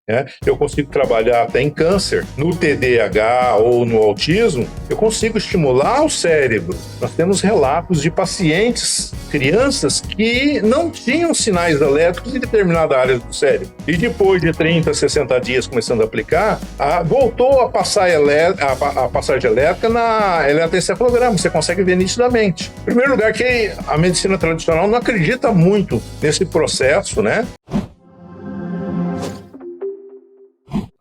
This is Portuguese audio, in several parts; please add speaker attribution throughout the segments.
Speaker 1: né? Eu consigo trabalhar até em câncer, no TDAH ou no autismo, eu consigo estimular o cérebro. Nós temos relatos de pacientes, crianças, que não tinham sinais elétricos em determinada área do cérebro. E depois de 30, 60 dias começando a aplicar, voltou a passar a passagem elétrica na eletroencefalograma. Você consegue ver nitidamente. Em primeiro lugar, que a medicina tradicional não acredita muito nesse processo, né?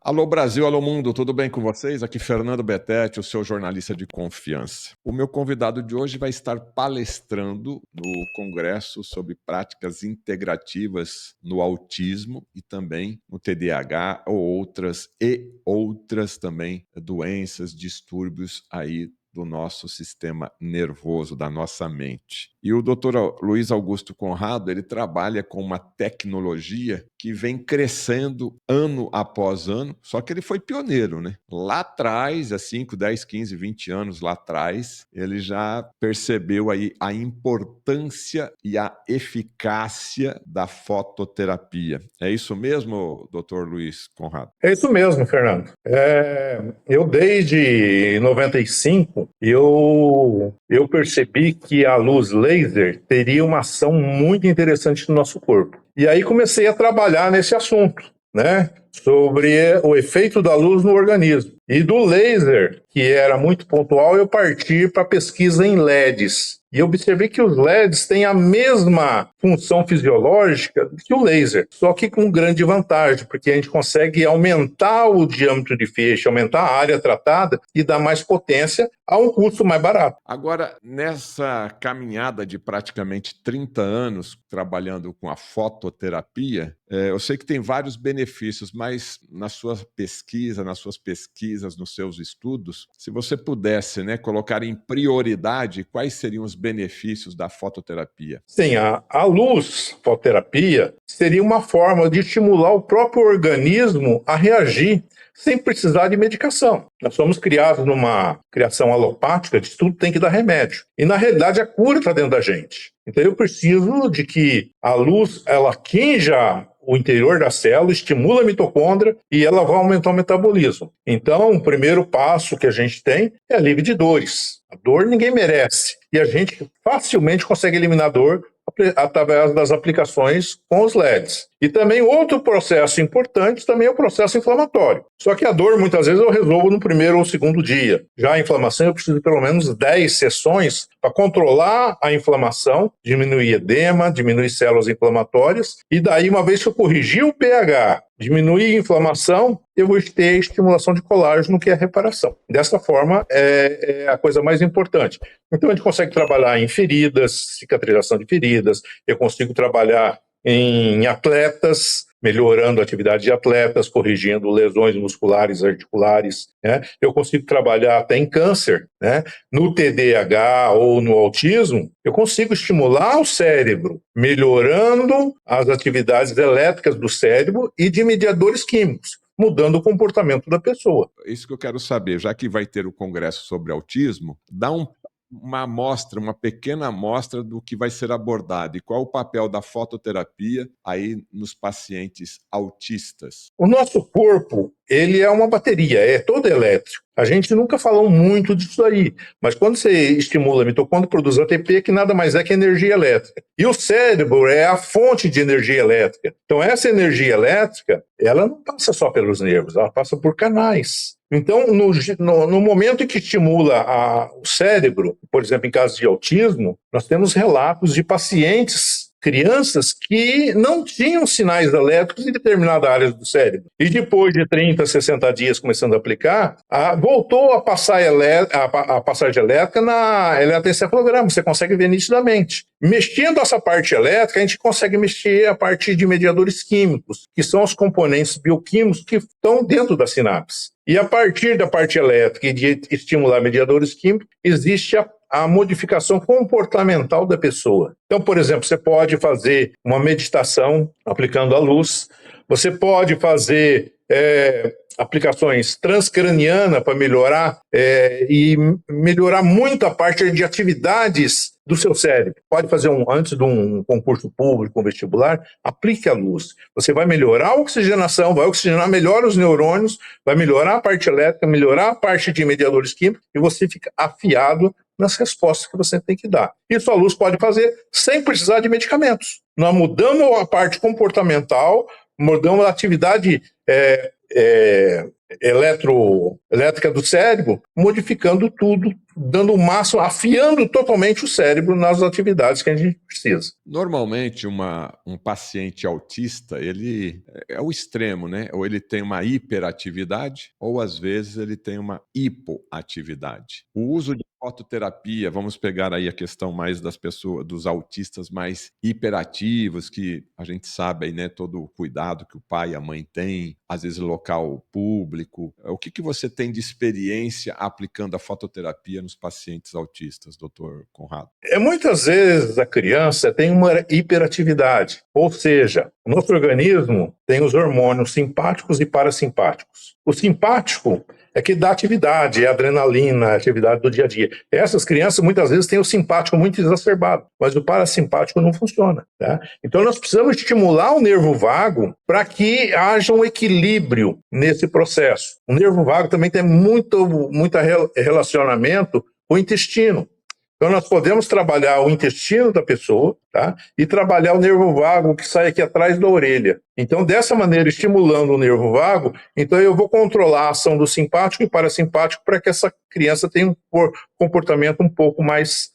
Speaker 2: Alô Brasil, alô mundo, tudo bem com vocês? Aqui Fernando Betete, o seu jornalista de confiança. O meu convidado de hoje vai estar palestrando no Congresso sobre práticas integrativas no autismo e também no TDAH ou outras também doenças, distúrbios aí do nosso sistema nervoso, da nossa mente. E o Dr. Luiz Augusto Conrado, ele trabalha com uma tecnologia que vem crescendo ano após ano, só que ele foi pioneiro, né? Lá atrás, há 5, 10, 15, 20 anos lá atrás, ele já percebeu aí a importância e a eficácia da fototerapia. É isso mesmo, Dr. Luiz Conrado?
Speaker 1: É isso mesmo, Fernando. Eu desde 95, eu percebi que a luz laser teria uma ação muito interessante no nosso corpo. E aí comecei a trabalhar nesse assunto, né? Sobre o efeito da luz no organismo. E do laser, que era muito pontual, eu parti para pesquisa em LEDs. E observei que os LEDs têm a mesma função fisiológica que o laser, só que com grande vantagem, porque a gente consegue aumentar o diâmetro de feixe, aumentar a área tratada e dar mais potência a um custo mais barato.
Speaker 2: Agora, nessa caminhada de praticamente 30 anos trabalhando com a fototerapia, eu sei que tem vários benefícios, mas nas suas pesquisas, nos seus estudos, se você pudesse, né, colocar em prioridade quais seriam os benefícios da fototerapia?
Speaker 1: Sim, a luz, fototerapia, seria uma forma de estimular o próprio organismo a reagir sem precisar de medicação. Nós somos criados numa criação alopática, de tudo tem que dar remédio. E, na realidade, a cura está dentro da gente. Então, eu preciso de que a luz, ela atinja o interior da célula, estimula a mitocôndria e ela vai aumentar o metabolismo. Então, o primeiro passo que a gente tem é alívio de dores. A dor ninguém merece. E a gente facilmente consegue eliminar a dor através das aplicações com os LEDs. E também outro processo importante também é o processo inflamatório. Só que a dor, muitas vezes, eu resolvo no primeiro ou segundo dia. Já a inflamação, eu preciso de pelo menos 10 sessões para controlar a inflamação, diminuir edema, diminuir células inflamatórias, e daí, uma vez que eu corrigir o pH, diminuir a inflamação, eu vou ter estimulação de colágeno, que é a reparação. Dessa forma, é a coisa mais importante. Então, a gente consegue trabalhar em feridas, cicatrização de feridas, eu consigo trabalhar em atletas, melhorando a atividade de atletas, corrigindo lesões musculares, articulares, né? Eu consigo trabalhar até em câncer, né? No TDAH ou no autismo, eu consigo estimular o cérebro, melhorando as atividades elétricas do cérebro e de mediadores químicos, mudando o comportamento da pessoa.
Speaker 2: Isso que eu quero saber, já que vai ter o congresso sobre autismo, dá uma amostra, uma pequena amostra do que vai ser abordado e qual o papel da fototerapia aí nos pacientes autistas.
Speaker 1: O nosso corpo, ele é uma bateria, é todo elétrico. A gente nunca falou muito disso aí, mas quando você estimula a mitocôndria, produz ATP, que nada mais é que energia elétrica. E o cérebro é a fonte de energia elétrica. Então, essa energia elétrica, ela não passa só pelos nervos, ela passa por canais. Então, no momento em que estimula o cérebro, por exemplo, em caso de autismo, nós temos relatos de pacientes, crianças, que não tinham sinais elétricos em determinada área do cérebro. E depois de 30, 60 dias começando a aplicar, voltou a passar a passagem elétrica na eletroencefalograma. Você consegue ver nitidamente. Mexendo essa parte elétrica, a gente consegue mexer a parte de mediadores químicos, que são os componentes bioquímicos que estão dentro da sinapse. E a partir da parte elétrica e de estimular mediadores químicos, existe a modificação comportamental da pessoa. Então, por exemplo, você pode fazer uma meditação aplicando a luz, você pode fazer aplicações transcranianas para melhorar e melhorar muito a parte de atividades do seu cérebro. Pode fazer antes de um concurso público, um vestibular, aplique a luz. Você vai melhorar a oxigenação, vai oxigenar melhor os neurônios, vai melhorar a parte elétrica, melhorar a parte de mediadores químicos, e você fica afiado nas respostas que você tem que dar. Isso a luz pode fazer sem precisar de medicamentos. Nós mudamos a parte comportamental, mudamos a atividade elétrica do cérebro, modificando tudo, dando o máximo, afiando totalmente o cérebro nas atividades que a gente precisa.
Speaker 2: Normalmente, um paciente autista, ele é o extremo, né? Ou ele tem uma hiperatividade, ou às vezes ele tem uma hipoatividade. O uso de fototerapia, vamos pegar aí a questão mais das pessoas, dos autistas mais hiperativos, que a gente sabe aí, né, todo o cuidado que o pai e a mãe têm, às vezes local público. O que você tem de experiência aplicando a fototerapia nos pacientes autistas, doutor Conrado?
Speaker 1: Muitas vezes a criança tem uma hiperatividade, ou seja, o nosso organismo tem os hormônios simpáticos e parasimpáticos. O simpático é que dá atividade, é a adrenalina, a atividade do dia a dia. Essas crianças muitas vezes têm o simpático muito exacerbado, mas o parasimpático não funciona. Tá? Então nós precisamos estimular o nervo vago para que haja um equilíbrio nesse processo. O nervo vago também tem muito relacionamento com o intestino. Então, nós podemos trabalhar o intestino da pessoa, tá? E trabalhar o nervo vago que sai aqui atrás da orelha. Então, dessa maneira, estimulando o nervo vago, então eu vou controlar a ação do simpático e parasimpático para que essa criança tenha um comportamento um pouco mais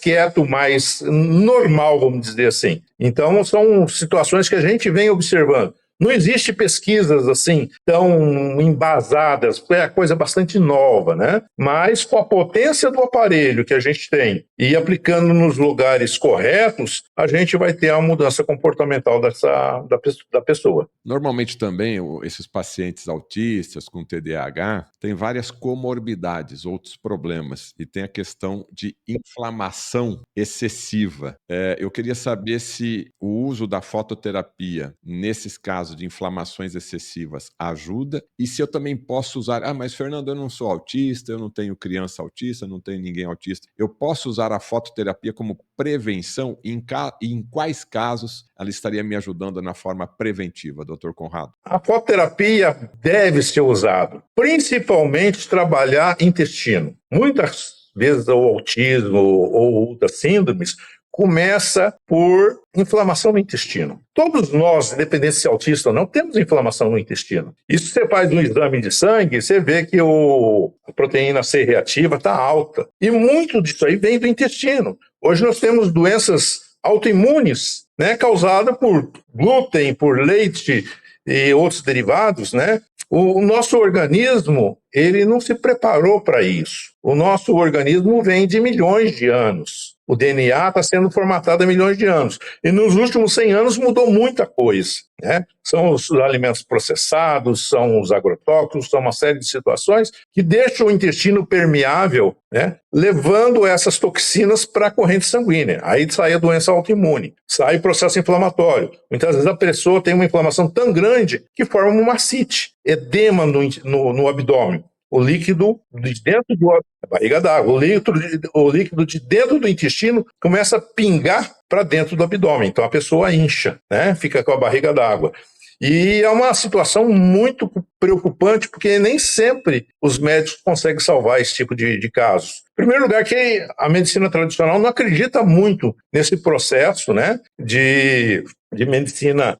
Speaker 1: quieto, mais normal, vamos dizer assim. Então, são situações que a gente vem observando. Não existe pesquisas assim tão embasadas, é coisa bastante nova, né? Mas com a potência do aparelho que a gente tem e aplicando nos lugares corretos, a gente vai ter a mudança comportamental da pessoa.
Speaker 2: Normalmente também esses pacientes autistas com TDAH têm várias comorbidades, outros problemas, e tem a questão de inflamação excessiva. Eu queria saber se o uso da fototerapia nesses casos de inflamações excessivas ajuda, e se eu também posso usar, mas Fernando, eu não sou autista, eu não tenho criança autista, não tenho ninguém autista, eu posso usar a fototerapia como prevenção, e em quais casos ela estaria me ajudando na forma preventiva, doutor Conrado?
Speaker 1: A fototerapia deve ser usada, principalmente trabalhar intestino. Muitas vezes o autismo ou outras síndromes começa por inflamação no intestino. Todos nós, independente se é autista ou não, temos inflamação no intestino. Isso você faz um exame de sangue, você vê que a proteína C reativa está alta. E muito disso aí vem do intestino. Hoje nós temos doenças autoimunes, né, causadas por glúten, por leite e outros derivados, né? O nosso organismo, ele não se preparou para isso. O nosso organismo vem de milhões de anos. O DNA está sendo formatado há milhões de anos. E nos últimos 100 anos mudou muita coisa, né? São os alimentos processados, são os agrotóxicos, são uma série de situações que deixam o intestino permeável, né? Levando essas toxinas para a corrente sanguínea. Aí sai a doença autoimune, sai o processo inflamatório. Muitas vezes a pessoa tem uma inflamação tão grande que forma uma ascite, edema no abdômen. O líquido de dentro da barriga d'água, o líquido de dentro do intestino começa a pingar para dentro do abdômen. Então a pessoa incha, né? Fica com a barriga d'água. E é uma situação muito preocupante, porque nem sempre os médicos conseguem salvar esse tipo de casos. Em primeiro lugar, que a medicina tradicional não acredita muito nesse processo, né, de medicina,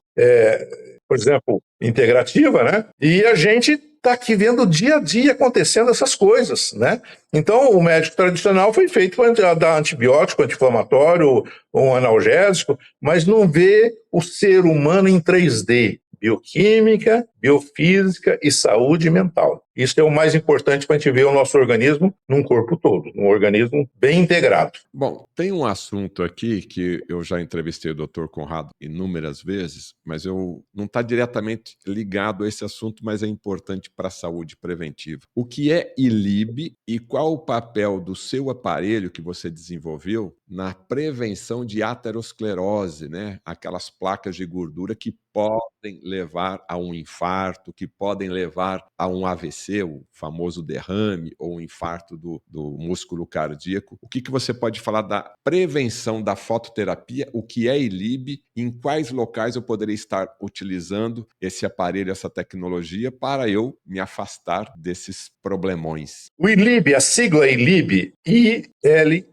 Speaker 1: por exemplo, integrativa, né? E a gente está aqui vendo dia a dia acontecendo essas coisas, né? Então, o médico tradicional foi feito para dar antibiótico, anti-inflamatório, um analgésico, mas não vê o ser humano em 3D. Bioquímica, biofísica e saúde mental. Isso é o mais importante para a gente ver o nosso organismo num corpo todo, num organismo bem integrado.
Speaker 2: Bom, tem um assunto aqui que eu já entrevistei o Dr. Conrado inúmeras vezes, mas eu não está diretamente ligado a esse assunto, mas é importante para a saúde preventiva. O que é ILIB e qual o papel do seu aparelho que você desenvolveu na prevenção de aterosclerose, né? Aquelas placas de gordura que podem levar a um infarto, que podem levar a um AVC, o famoso derrame, ou um infarto do músculo cardíaco. O que você pode falar da prevenção da fototerapia, o que é ILIB, em quais locais eu poderia estar utilizando esse aparelho, essa tecnologia, para eu me afastar desses problemões?
Speaker 1: O ILIB, a sigla ILIB, ILIB,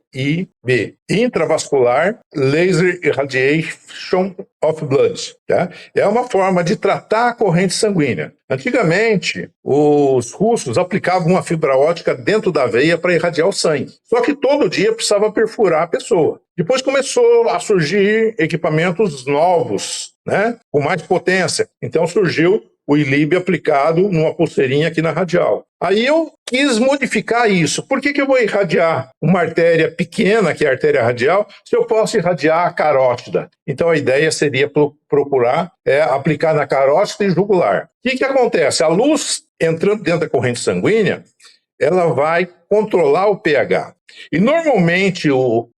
Speaker 1: Intravascular Laser Irradiation of Blood, tá? É uma forma de tratar a corrente sanguínea. Antigamente, os russos aplicavam uma fibra ótica dentro da veia para irradiar o sangue. Só que todo dia precisava perfurar a pessoa. Depois começou a surgir equipamentos novos, né, com mais potência. Então surgiu o ILIB aplicado numa pulseirinha aqui na radial. Aí eu quis modificar isso. Por que eu vou irradiar uma artéria pequena, que é a artéria radial, se eu posso irradiar a carótida? Então a ideia seria procurar aplicar na carótida e jugular. O que acontece? A luz entrando dentro da corrente sanguínea, ela vai controlar o pH. E normalmente,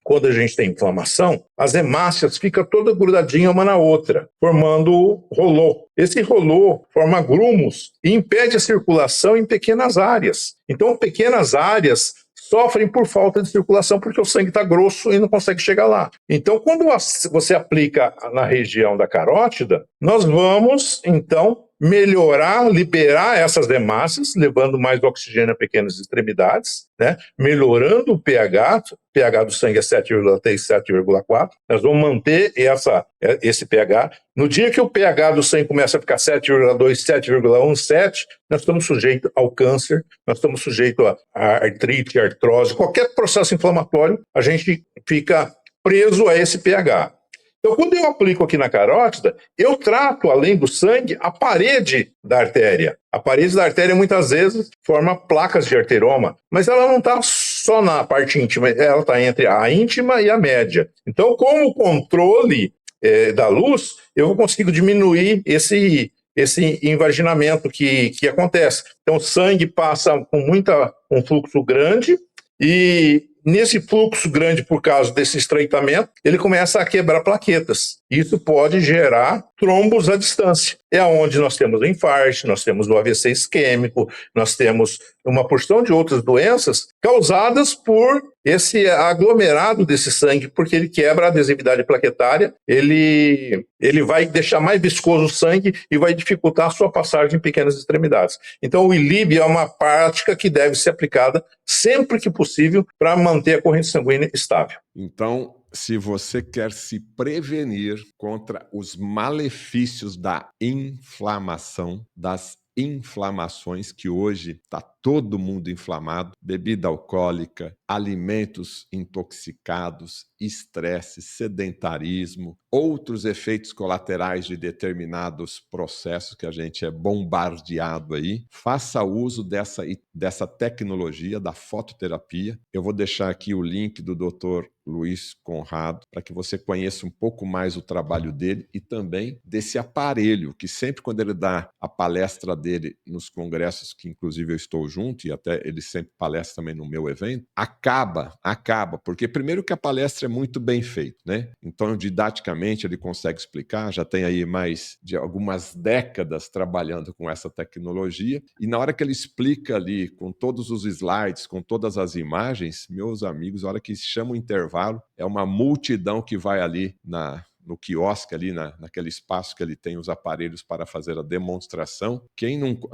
Speaker 1: quando a gente tem inflamação, as hemácias ficam todas grudadinhas uma na outra, formando rolô. Esse rolô forma grumos e impede a circulação em pequenas áreas. Então, pequenas áreas sofrem por falta de circulação porque o sangue está grosso e não consegue chegar lá. Então, quando você aplica na região da carótida, nós vamos, então, melhorar, liberar essas hemácias, levando mais oxigênio a pequenas extremidades, né? Melhorando o pH do sangue é 7,3, 7,4, nós vamos manter esse pH. No dia que o pH do sangue começa a ficar 7,2, 7,1, 7, nós estamos sujeitos ao câncer, nós estamos sujeitos a artrite, artrose, qualquer processo inflamatório, a gente fica preso a esse pH. Então, quando eu aplico aqui na carótida, eu trato, além do sangue, a parede da artéria. A parede da artéria, muitas vezes, forma placas de arteroma, mas ela não está só na parte íntima, ela está entre a íntima e a média. Então, com o controle da luz, eu consigo diminuir esse invaginamento que acontece. Então, o sangue passa com um fluxo grande e nesse fluxo grande, por causa desse estreitamento, ele começa a quebrar plaquetas. Isso pode gerar trombos à distância. É onde nós temos o infarto, nós temos o AVC isquêmico, nós temos uma porção de outras doenças causadas por esse aglomerado desse sangue, porque ele quebra a adesividade plaquetária, ele vai deixar mais viscoso o sangue e vai dificultar a sua passagem em pequenas extremidades. Então, o ILIB é uma prática que deve ser aplicada sempre que possível para manter a corrente sanguínea estável.
Speaker 2: Então, se você quer se prevenir contra os malefícios da inflamação, das inflamações, que hoje está todo mundo inflamado, bebida alcoólica, alimentos intoxicados, estresse, sedentarismo, outros efeitos colaterais de determinados processos que a gente é bombardeado aí, faça uso dessa tecnologia da fototerapia. Eu vou deixar aqui o link do Dr. Luiz Conrado, para que você conheça um pouco mais o trabalho dele e também desse aparelho, que sempre quando ele dá a palestra dele nos congressos, que inclusive eu estou junto, e até ele sempre palestra também no meu evento, acaba, porque primeiro que a palestra é muito bem feita, né? Então, didaticamente, ele consegue explicar, já tem aí mais de algumas décadas trabalhando com essa tecnologia, e na hora que ele explica ali, com todos os slides, com todas as imagens, meus amigos, a hora que chama o intervalo, é uma multidão que vai ali no quiosque, ali naquele espaço que ele tem os aparelhos para fazer a demonstração.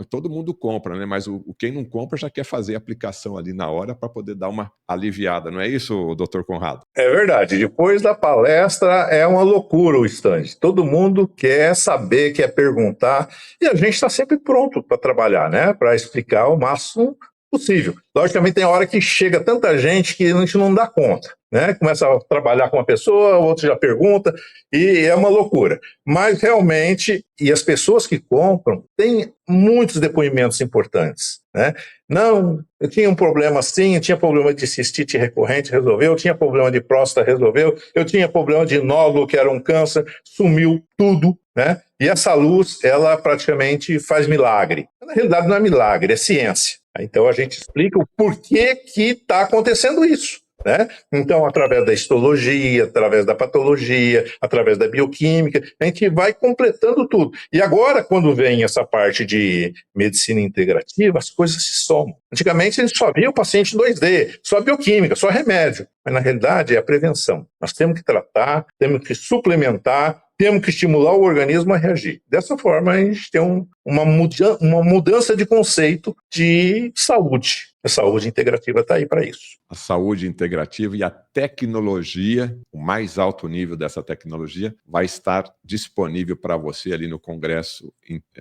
Speaker 2: Todo mundo compra, né? Mas quem não compra já quer fazer a aplicação ali na hora para poder dar uma aliviada. Não é isso, doutor Conrado?
Speaker 1: É verdade. Depois da palestra é uma loucura o stand. Todo mundo quer saber, quer perguntar, e a gente está sempre pronto para trabalhar, né? Para explicar o máximo possível. Logicamente tem hora que chega tanta gente que a gente não dá conta, né? Começa a trabalhar com uma pessoa, o outro já pergunta, e é uma loucura. Mas realmente, e as pessoas que compram, têm muitos depoimentos importantes, né? Não, eu tinha um problema assim, eu tinha problema de cistite recorrente, resolveu, eu tinha problema de próstata, resolveu, eu tinha problema de nódulo, que era um câncer, sumiu tudo, né? E essa luz, ela praticamente faz milagre. Na realidade não é milagre, é ciência. Então a gente explica o porquê que está acontecendo isso. né? Então, através da histologia, através da patologia, através da bioquímica, a gente vai completando tudo. E agora, quando vem essa parte de medicina integrativa, as coisas se somam. Antigamente, a gente só via o paciente em 2D, só bioquímica, só remédio. Mas, na realidade, é a prevenção. Nós temos que tratar, temos que suplementar, temos que estimular o organismo a reagir. Dessa forma, a gente tem uma mudança de conceito de saúde. A saúde integrativa está aí para isso.
Speaker 2: A saúde integrativa e a tecnologia, o mais alto nível dessa tecnologia, vai estar disponível para você ali no Congresso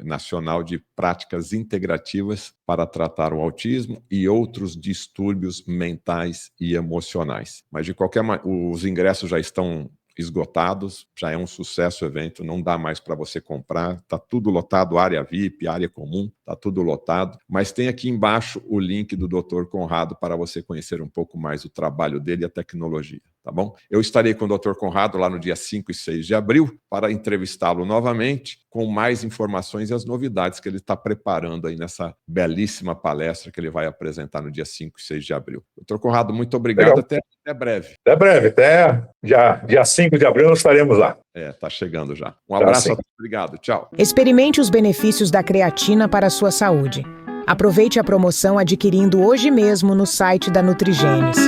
Speaker 2: Nacional de Práticas Integrativas para tratar o autismo e outros distúrbios mentais e emocionais. Mas, de qualquer maneira, os ingressos já estão esgotados, já é um sucesso o evento, não dá mais para você comprar, está tudo lotado, área VIP, área comum, está tudo lotado, mas tem aqui embaixo o link do Dr. Conrado para você conhecer um pouco mais o trabalho dele e a tecnologia, tá bom? Eu estarei com o Dr. Conrado lá no dia 5 e 6 de abril para entrevistá-lo novamente com mais informações e as novidades que ele está preparando aí nessa belíssima palestra que ele vai apresentar no dia 5 e 6 de abril. Dr. Conrado, muito obrigado, até breve.
Speaker 1: Até breve, até dia 5 de abril nós estaremos lá.
Speaker 2: Tá chegando já. Um abraço a todos, obrigado, tchau.
Speaker 3: Experimente os benefícios da creatina para a sua saúde. Aproveite a promoção adquirindo hoje mesmo no site da Nutrigenes.